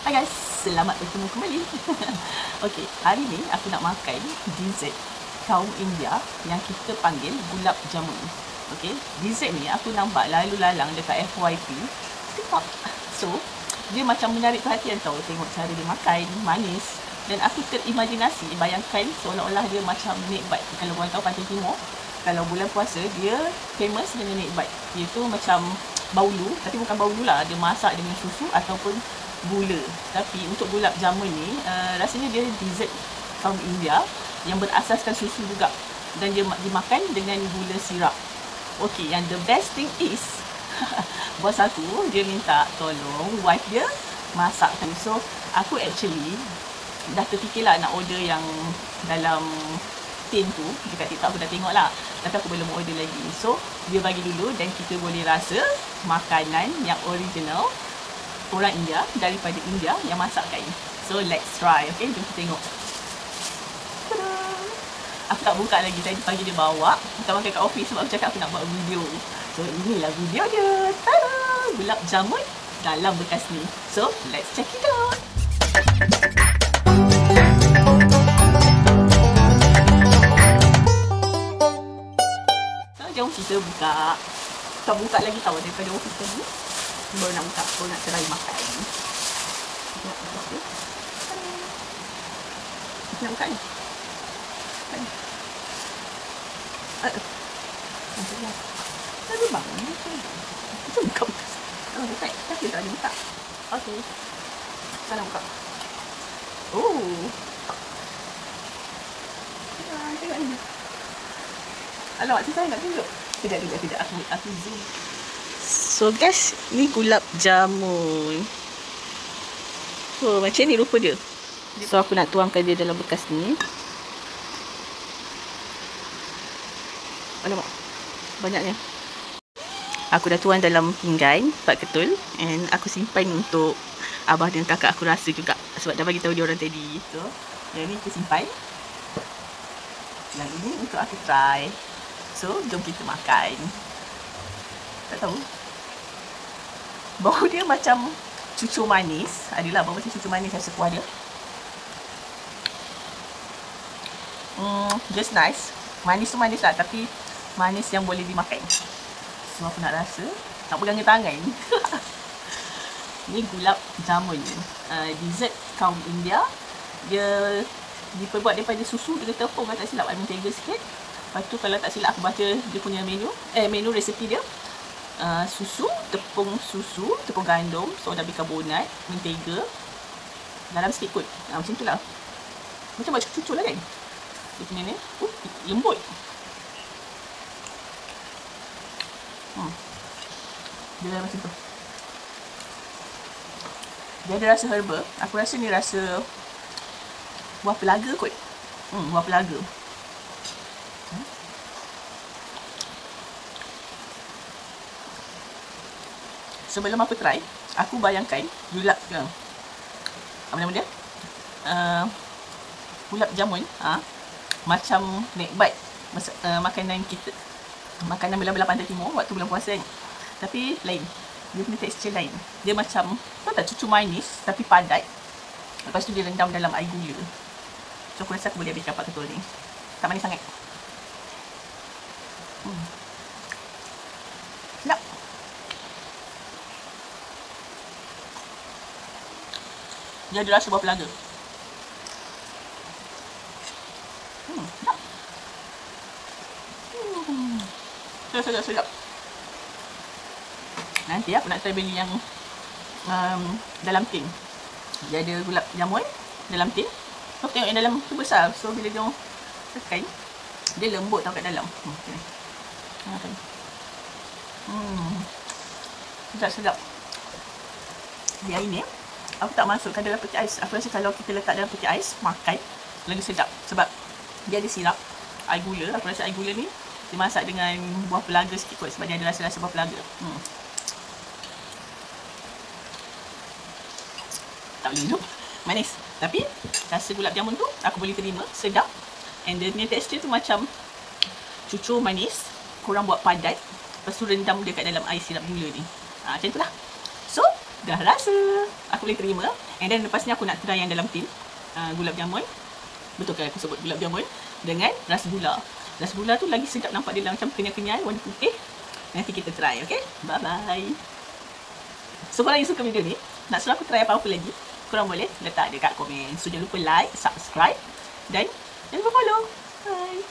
Hai guys, selamat bertemu kembali. Okey, hari ni aku nak makan dessert kaum India yang kita panggil gulab jamun. Okey, dessert ni aku nampak lalu lalang dekat FYP TikTok. So, dia macam menarik perhatian tau, tengok cara dia makan, manis. Dan aku terimajinasi, bayangkan seolah-olah dia macam nikbat. Kalau korang tahu Pantai Timur, kalau bulan puasa dia famous dengan nikbat. Dia tu macam baulu, tapi bukan baulu lah, dia masak dengan susu ataupun gula. Tapi untuk gulab jamun ni rasanya dia dessert kaum India yang berasaskan susu juga, dan dia dimakan dengan gula sirap. Okey, yang the best thing is bos aku dia minta tolong wife dia masakkan. So aku actually dah terfikirlah nak order yang dalam tin tu. Dekat TikTok aku dah tengok lah, tapi aku belum order lagi. So dia bagi dulu dan kita boleh rasa makanan yang original orang India, daripada India yang masakkan. So let's try. Okay, jom kita tengok. Tada! Aku tak buka lagi, tadi pagi dia bawa kita makan kat office sebab aku cakap aku nak buat video. So inilah video dia. Tada! Gulab jamun dalam bekas ni. So let's check it out. So jom kita buka. Tak buka lagi tau daripada office tadi. Baru nak buka, baru nak try makan. Nak buka ni? Ada bang. Kita buka. Buka. Tapi tak ada buka. Okey. Saya nak buka. Oh. Tengok ni. Alamak, saya nak tunjuk. Kejap. Aku zoom. So guys, ni gulab jamun. Oh, macam ni rupa dia. So aku nak tuangkan dia dalam bekas ni. Alamak, banyaknya. Aku dah tuang dalam pinggan 4 ketul. And aku simpan untuk abah dan kakak aku rasa juga, sebab dah bagi tahu dia orang tadi. So yang ni aku simpan, yang ini untuk aku try. So jom kita makan. Tak tahu, bau dia macam cucur manis. Adalah bau macam cucur manis, rasa kuah dia. Just nice. Manis tu manis lah, tapi manis yang boleh dimakan. So aku nak rasa, nak pegang dengan tangan. Ni gulab jamun, dessert kaum India. Dia diperbuat daripada susu dengan tepung, kalau tak silap, ada mentega sikit. Lepas tu kalau tak silap aku baca dia punya menu resepi dia. Susu, tepung gandum, soda bikarbonat, mentega, garam sikit kot. Macam tu lah. Macam cucur lah kan. Dia punya ni, lembut. Dia macam tu. Dia ada rasa herba. Aku rasa ni rasa buah pelaga kot. Buah pelaga. Sebelum aku try, aku bayangkan gulab apa nama dia? Gulab jamun, macam nikbat makanan kita, makanan belah-belah Pantai Timur waktu bulan puasa kan. Tapi lain. Dia punya tekstur lain. Dia macam, tahu tak, cucur manis tapi padat. Lepas tu dia rendam dalam air gula. So aku rasa aku boleh habiskan 4 ketul ni. Tak manis sangat. Sedap. Dia ada rasa buah pelaga. Sedap. Nanti aku nak try beli yang dalam tin. Dia ada gulab jamun dalam tin. Aku tengok yang dalam tu besar. So bila dia tekan, dia lembut tau kat dalam. Sedap. Dia ini aku tak masukkan dalam peti ais. Aku rasa kalau kita letak dalam peti ais, makan lagi sedap. Sebab dia ada sirap, air gula. Aku rasa air gula ni dimasak dengan buah pelaga sikit kot, sebab dia ada rasa-rasa buah pelaga. Tak boleh minum. Manis. Tapi rasa gulab jamun tu aku boleh terima. Sedap. And dia punya tekstur tu macam cucur manis, korang buat padat, lepas tu rendam dia kat dalam air sirap gula ni. Macam tu lah. So dah rasa. Aku boleh terima. And then lepas ni aku nak try yang dalam tin. Gulab jamun. Betul kan aku sebut gulab jamun dengan rasgula. Rasgula tu lagi sedap, nampak dia macam kenyal-kenyal, warna putih. Nanti kita try, okay? Bye-bye. So, korang yang suka video ni, nak suruh aku try apa-apa lagi, korang boleh letak dekat komen. So, jangan lupa like, subscribe dan jangan lupa follow. Bye.